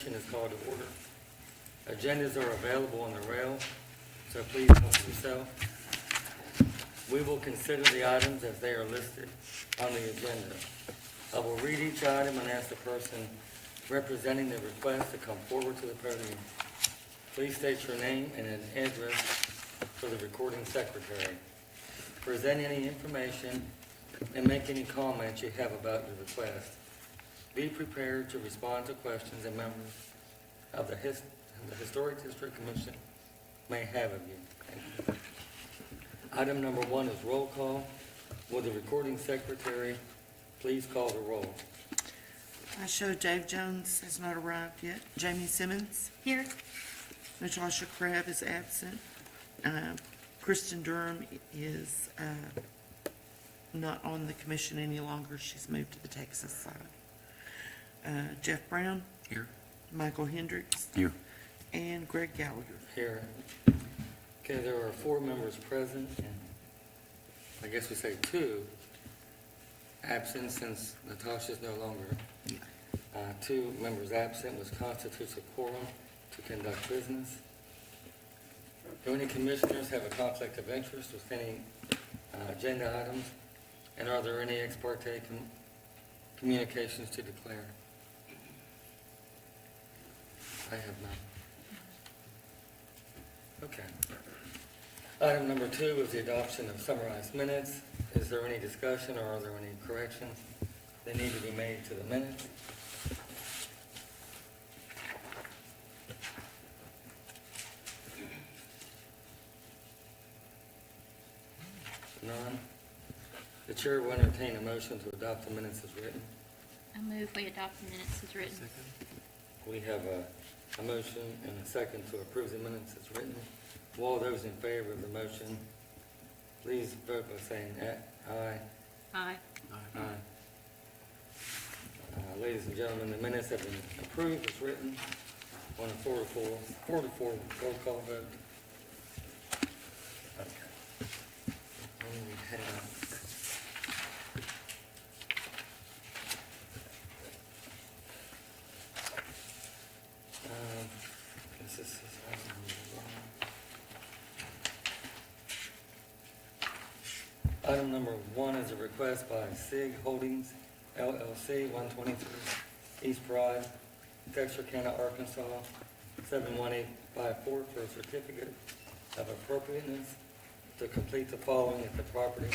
Is called to order. Agendas are available on the rail, so please help yourself. We will consider the items as they are listed on the agenda. I will read each item and ask the person representing the request to come forward to the podium. Please state your name and an address for the recording secretary. Present any information and make any comments you have about your request. Be prepared to respond to questions that members of the Historic District Commission may have of you. Thank you. Item number 1 is roll call. Will the recording secretary please call the roll? I show Dave Jones has not arrived yet. Jamie Simmons. Here. Natasha Crabb is absent. Kristen Durham is not on the commission any longer. She's moved to the Texas side. Jeff Brown. Here. Michael Hendricks. Here. And Greg Gallagher. Here. Okay, there are 4 members present, and I guess we say 2 absent since Natasha's no longer. 2 members absent, which constitutes a quorum to conduct business. Do any commissioners have a conflict of interest with any agenda items? And are there any ex parte communications to declare? I have none. Okay. Item number 2 is the adoption of summarized minutes. Is there any discussion or are there any corrections that need to be made to the minutes? None. The chair will entertain a motion to adopt the minutes as written. I move we adopt the minutes as written. We have a motion and a second to approve the minutes as written. Will all those in favor of the motion, please vote by saying aye. Aye. Aye. Ladies and gentlemen, the minutes have been approved as written on a 4-4 roll call vote. Okay. And we have this is item number 1. Item number 1 is a request by SIG Holdings LLC, 123 East Broad, Texarkana, Arkansas, 71854 for a certificate of appropriateness to complete the following at the property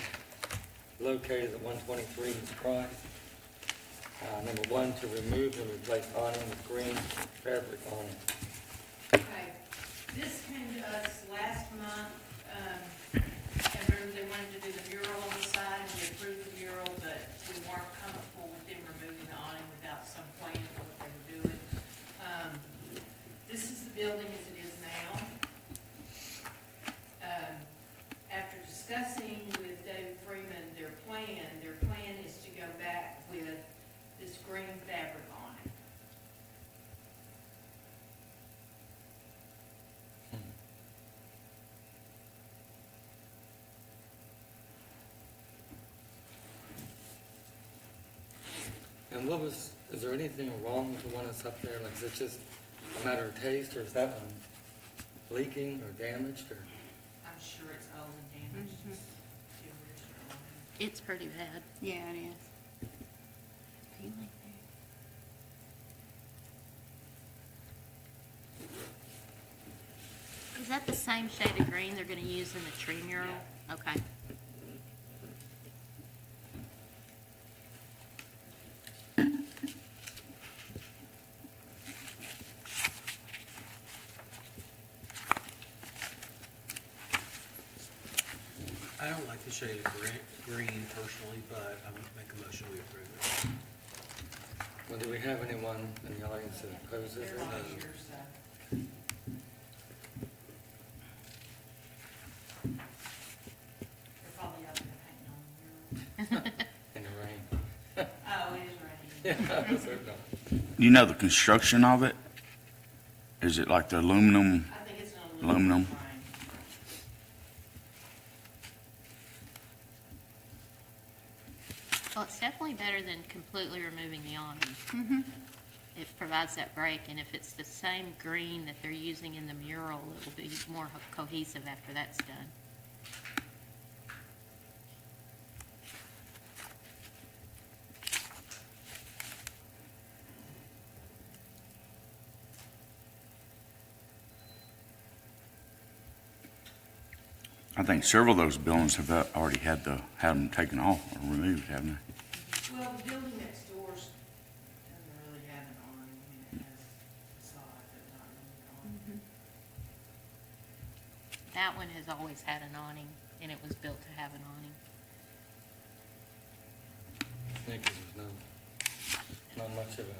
located at 123 East Broad. Number 1, to remove and replace awning with green fabric awning. Okay, this came to us last month, and they wanted to do the mural on the side, and we approved the mural, but we weren't comfortable with them removing the awning without some plan of what they were doing. This is the building as it is now. After discussing with David Freeman their plan is to go back with this green fabric awning. And is there anything wrong with the one that's up there? Like, is it just a matter of taste, or is that one leaking or damaged, or? I'm sure it's old and damaged. Mhm. It's the original awning. It's pretty bad. Yeah, it is. Do you like that? Is that the same shade of green they're gonna use in the tree mural? Okay. I don't like the shade of green personally, but I would make a motion we approve it. Well, do we have anyone in the audience that opposes it? They're all yours, so. They're probably out there painting on the mural. In the rain? Oh, it is raining. Yeah, I hope not. You know the construction of it? Is it like the aluminum? I think it's an Aluminum. aluminum frame. Well, it's definitely better than completely removing the awning. Mm-hmm. it provides that break, and if it's the same green that they're using in the mural, it will be more cohesive after that's done. I think several of those buildings have already had them taken off or removed, haven't they? Well, the building next door's doesn't really have an awning, I mean, it has facade, but not really an awning. That one has always had an awning, and it was built to have an awning. Yeah, 'cause there's not much of a,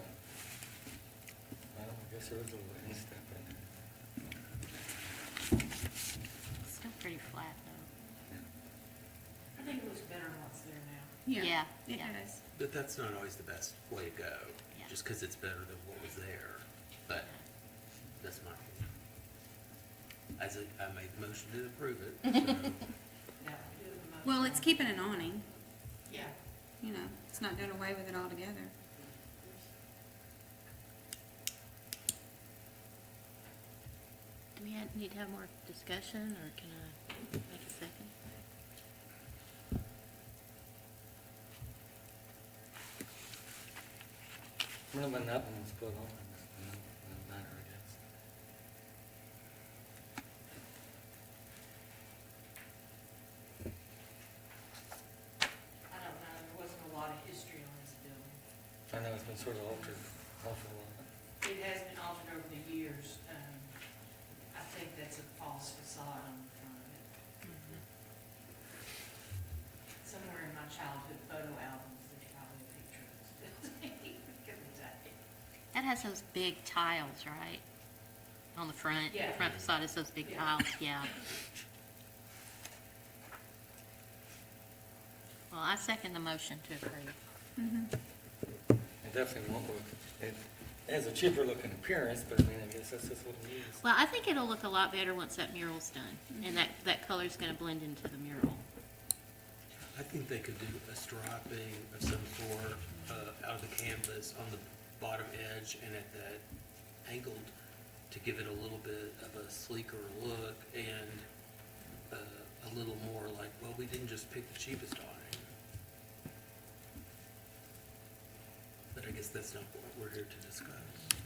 well, I guess there is a little instep in there. It's still pretty flat, though. I think it looks better than what's there now. Yeah, It yeah. does. But that's not always the best way to go, Yeah. just because it's better than what was there. But that's my opinion. I made the motion to approve it, so. Yeah, we do have a motion. Well, it's keeping an awning, Yeah. you know, it's not doing away with it altogether. Do we need to have more discussion, or can I make a second? Well, when that one was put on, it doesn't matter, I guess. I don't know, there wasn't a lot of history on this building. I know it's been sort of altered awful lot. It has been altered over the years. I think that's a false facade on the front of it. Somewhere in my childhood photo albums, there's probably a picture of this building. Couldn't tell you. That has those big tiles, right? On the front? Yeah. The front facade is those big Yeah. tiles, yeah. Well, I second the motion to approve. It definitely won't look, it has a cheaper looking appearance, but I mean, I guess that's just what it is. Well, I think it'll look a lot better once that mural's done, and that color's gonna blend into the mural. I think they could do a striping of some sort, out of the canvas on the bottom edge and at that angled to give it a little bit of a sleeker look and, a little more like, well, we didn't just pick the cheapest awning. But I guess that's not what we're here to discuss.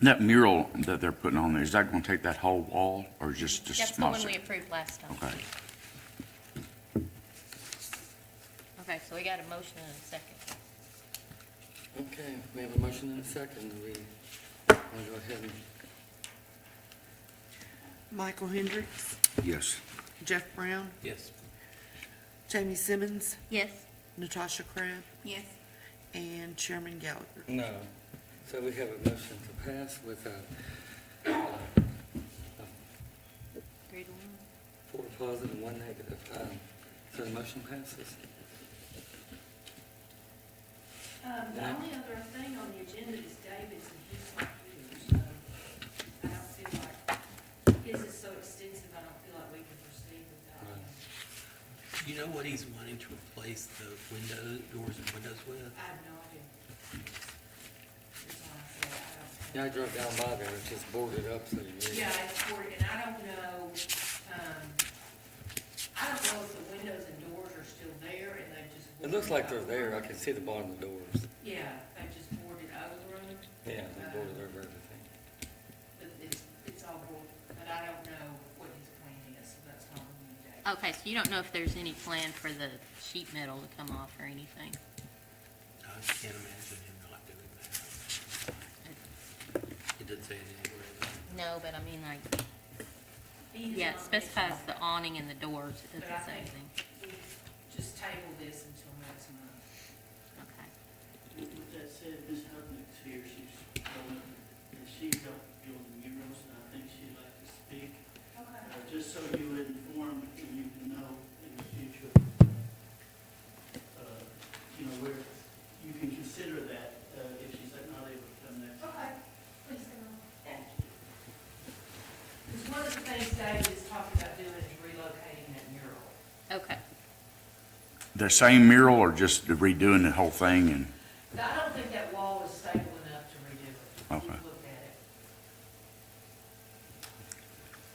That mural that they're putting on there, is that gonna take that whole wall or just That's the small? one we section? approved last time. Okay. Okay, so we got a motion and a second. Okay, we have a motion and a second. We want to go ahead and, Michael Hendricks, Yes. Jeff Brown, Yes. Jamie Simmons, Yes? Natasha Crab, Yes. and Chairman Gallagher. no. So we have a motion to pass with a 3-1. 4 positive and 1 negative. So the motion passes. The only other thing on the agenda is David's, and he's not here, so I don't feel like, his is so extensive, I don't feel like we can proceed without him. You know what he's wanting to replace the doors and windows with? I have no idea. That's all I said, I don't. Yeah, I drove down by there. It's just boarded up, so you really. Yeah, it's for, and I don't know, I don't know if the windows and doors are still there and they just. It looks like they're there. I can see the bottom of the doors. Yeah, they just boarded over them, Yeah, they boarded over everything. but it's all boarded, but I don't know what his plan is, so that's not on the day. Okay, so you don't know if there's any plan for the sheet metal to come off or anything? I can't imagine him not doing that. It didn't say it anywhere. though. No, but I mean, like, He has yeah, it not specifies mentioned the that. awning and the doors, it But I doesn't say think anything. we just table this until next month. Okay. With that said, Ms. Hudnick's here, she's going, and she's helped build the murals, and I think she'd like to speak. Just so you're informed, and you can know in the future, you know, where, you can consider that, if she's not able to come next. Okay, please come on. Because one of the things David is talking about doing is relocating that mural. Okay. The same mural or just redoing the whole thing and, I don't think that wall is stable enough to redo it. Okay. He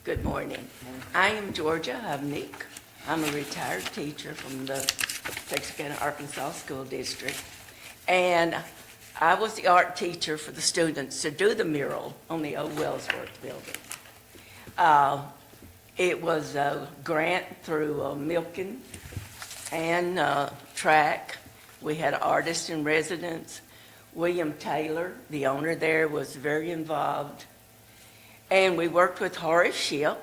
Good morning. I am Georgia Hubnick. I'm a retired teacher from the Texarkana, Arkansas School District. And I was the art teacher for the students to do the mural on the old Wellsworth building. It was a grant through Milken and Track. We had artists in residence. William Taylor, the owner there, was very involved. And we worked with Horace Shipp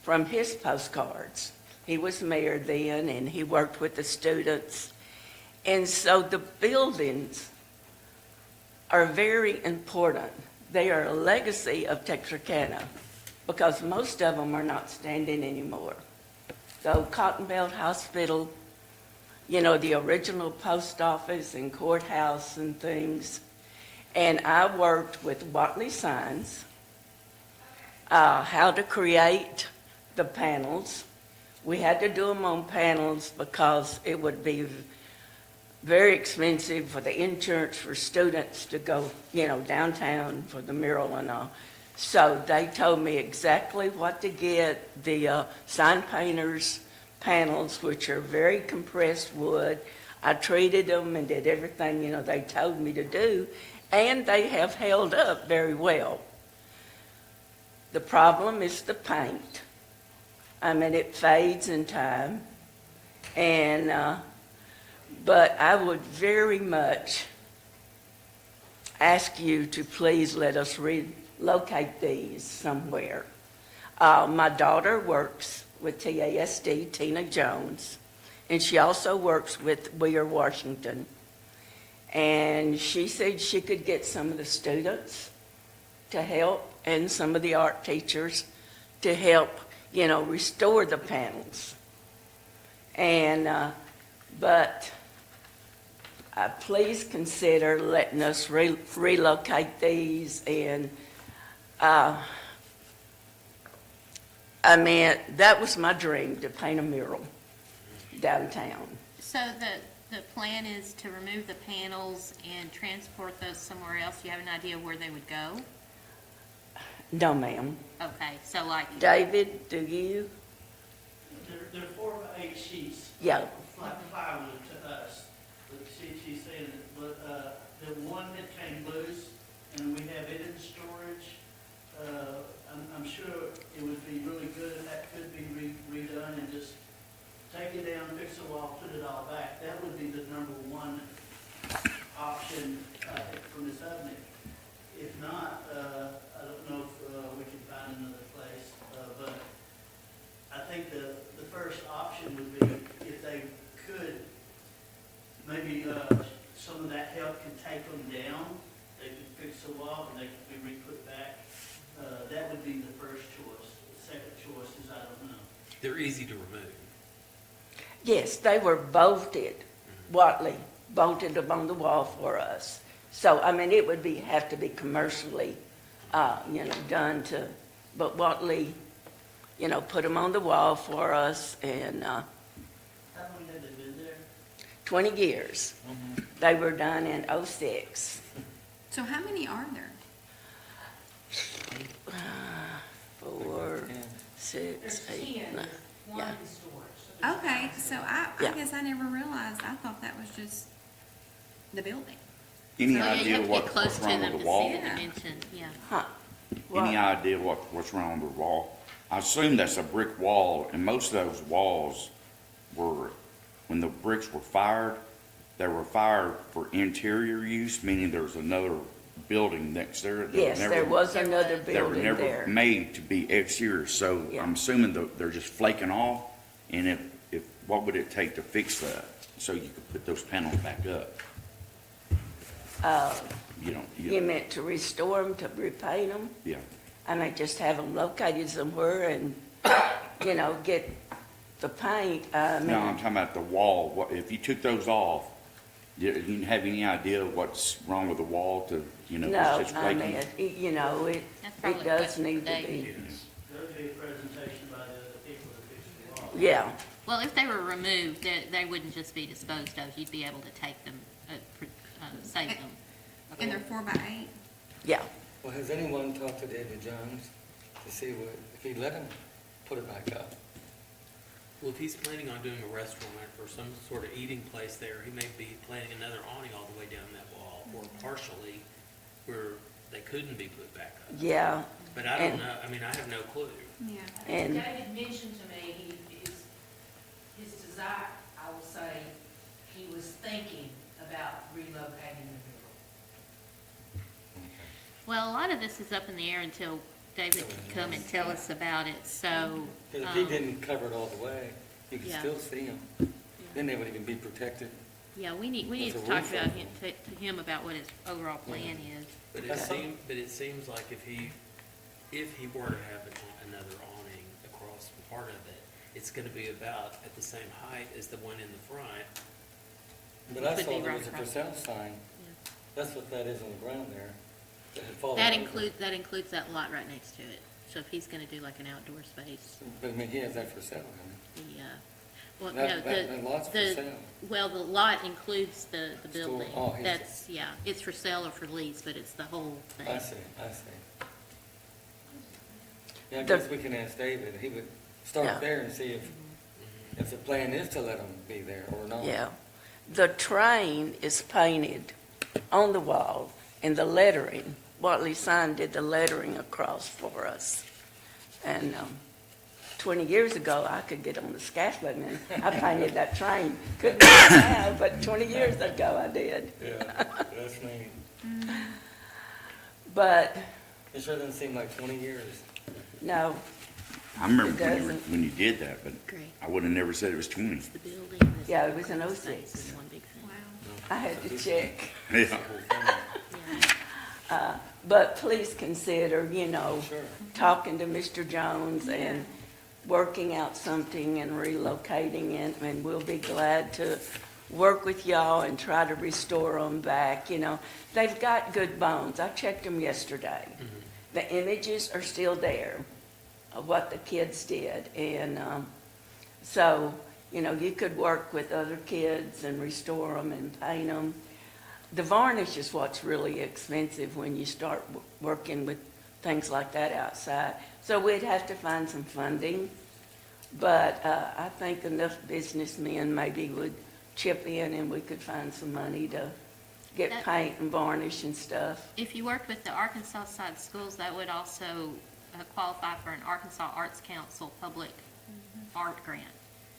from his postcards. He was mayor then, and he worked with the students. And so the buildings are very important. They are a legacy of Texarkana because most of them are not standing anymore. The old Cotton Belt Hospital, you know, the original post office and courthouse and things. And I worked with Watley Signs, how to create the panels. We had to do them on panels because it would be very expensive for the insurance for students to go, you know, downtown for the mural and all. So they told me exactly what to get, the sign painters panels, which are very compressed wood. I treated them and did everything, you know, they told me to do, and they have held up very well. The problem is the paint. I mean, it fades in time, and but I would very much ask you to please let us relocate these somewhere. My daughter works with TASD, Tina Jones, and she also works with Weir Washington. And she said she could get some of the students to help and some of the art teachers to help, you know, restore the panels. And, but please consider letting us relocate these. And I mean, that was my dream, to paint a mural downtown. So the plan is to remove the panels and transport those somewhere else? You have an idea where they would go? No, ma'am. Okay, so like, David, do you? They're 4x8 sheets. Yeah. Like plywood to us, but she's saying that, but, the one that came loose, and we have it in storage, I'm sure it would be really good if that could be redone and just take it down, fix the wall, put it all back. That would be the number one option, from this oven. If not, I don't know if, we can find another place, but I think the first option would be if they could, maybe, some of that help can take them down, they could fix the wall and they could be re-put back. That would be the first choice. The second choice is, I don't know. They're easy to remove. Yes, they were bolted. Watley bolted them on the wall for us. So, I mean, it would have to be commercially, you know, done to, but Watley, you know, put them on the wall for us, and How long have they been there? 20 years. They were done in '06. So how many are there? 4, There's 6, 8, 10, 9. one Yeah. in storage. So there's Okay, so I Yeah. guess I never realized, I thought that was just the building. Any so yeah, you idea have to get what's close to wrong them with to the wall? see the Yeah. dimension, yeah. Huh. Any idea what's wrong with the wall? I assume that's a brick wall, and most of those walls were, when the bricks were fired, they were fired for interior use, meaning there was another building next there. They were Yes, never- there was another They were building never there. made to be exterior, so Yeah. I'm assuming they're just flaking off. And if, what would it take to fix that, so you could put those panels back up? You meant to restore them, to repaint them? Yeah. I mean, just have them located somewhere and, you know, get the paint. I No, I'm mean, talking about the wall. If you took those off, do you have any idea what's wrong with the wall to, you know, no, it's just I flaking? mean, you know, That's it probably a does question for need to David. be. There'll be a presentation by the other people to fix the wall. Yeah, Well, if they were removed, they wouldn't just be disposed of, you'd be able to take them, save them. And they're 4x8? yeah. Well, has anyone talked to David Jones? to see what, if he'd let him put it back up. Well, if he's planning on doing a restaurant or some sort of eating place there, he may be planning another awning all the way down that wall, or partially, where they couldn't be put back up. Yeah, But I don't And- know, I mean, I have no clue. Yeah. and, David mentioned to me, his desire, I will say, he was thinking about relocating the mural. Well, a lot of this is up in the air until David can come and tell us about it, so. Because if he didn't cover it all the way, you could Yeah. still see them. Then they would even be protected. Yeah, we need There's to a talk roof about over him, to him about what his overall plan is. But That's it seems like if he were to have another awning across part of it, it's gonna be about at the same height as the one in the front. But I Could saw be there right was a for across. sale sign. That's what that is on the ground there. That had fallen That over. includes that lot right next to it. So if he's gonna do like an outdoor space, But I mean, he has that for sale, doesn't the, well, That- no, that lot's for the, sale. well, the lot includes the Store- building. oh, he's- That's, yeah, it's for sale or for lease, but it's the whole he? thing. I see. Yeah, I The- guess we can ask David. He would Yeah. start there and see if the plan is to let him be there or not. yeah. The train is painted on the wall, and the lettering, Watley Sign did the lettering across for us. And 20 years ago, I could get on the scaffolding, and I painted that train. Couldn't do it now, but 20 years ago I did. Yeah, that's neat. But, It sure doesn't seem like 20 years. no, I remember It doesn't. when you did that, but Great. I would have never said it was 20. It's the building. this Yeah, it was in whole 06. space is one big thing. Wow. I had to check. Yeah. The whole thing. Yeah. But please consider, Sure. talking to Mr. Jones and working out something and relocating it, and we'll be glad to work with y'all and try to restore them back, They've got good bones. I checked them yesterday. The images are still there of what the kids did, and so, you could work with other kids and restore them and paint them. The varnish is what's really expensive when you start working with things like that outside. So we'd have to find some funding, but I think enough businessmen maybe would chip in and we could find some money to get That- paint and varnish and stuff. If you work with the Arkansas side schools, that would also qualify for an Arkansas Arts Council public art grant.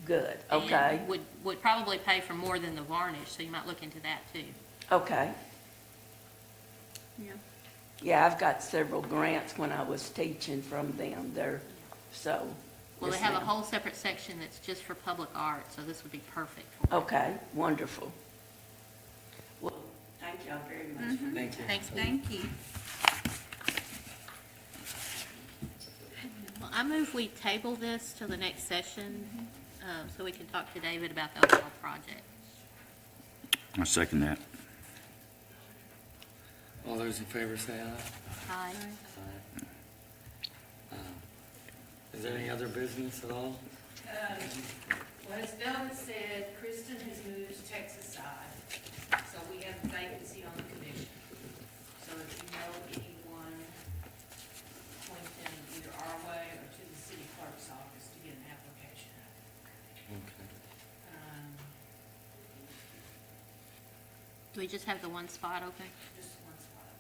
Good, And okay, would probably pay for more than the varnish, so you might look into that too. okay. Yeah. Yeah, I've got several grants when I was teaching from them there, so. Well, they yes, have a ma'am. whole separate section that's just for public art, so this would be perfect for it. Okay, wonderful. Well, thank y'all very much. for Thank you. Thanks. Thank you. Well, I move we table this till the next session, so we can talk to David about the overall project. I second that. All those in favor say aye. Aye. Aye. Is there any other business at all? Well, as Velma said, Kristen has moved to Texas side, so we have a vacancy on the commission. So if you know anyone, point them either our way or to the city clerk's office to get an application out. Okay. Do we just have the one spot open? Just one spot,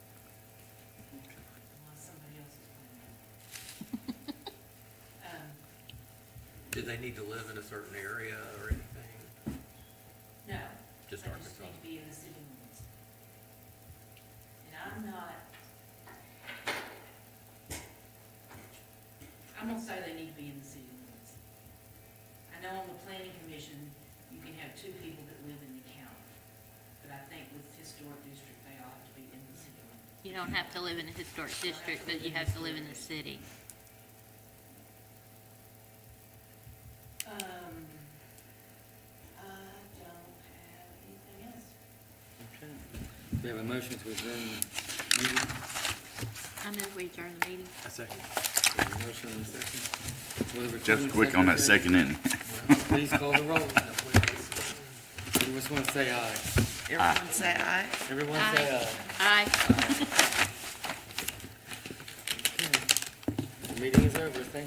unless somebody else is planning. Do they need to live in a certain area or anything? No. Just They Arkansas? need to be in the city limits. And I'm gonna say they need to be in the city limits. I know on the planning commission, you can have two people that live in the county, but I think with historic district, they ought to be in the city limits. You don't have to live in a historic district, but you have to live in the city. I don't have anything else. Okay. Do we have a motion to adjourn the meeting? I move we adjourn the meeting. A second. We have a motion and a second. Will the Just recording quick on that secretary second inning. Please call the roll. You just want to say aye. Everyone say aye. Everyone say aye. Aye. Meeting is over, thank you.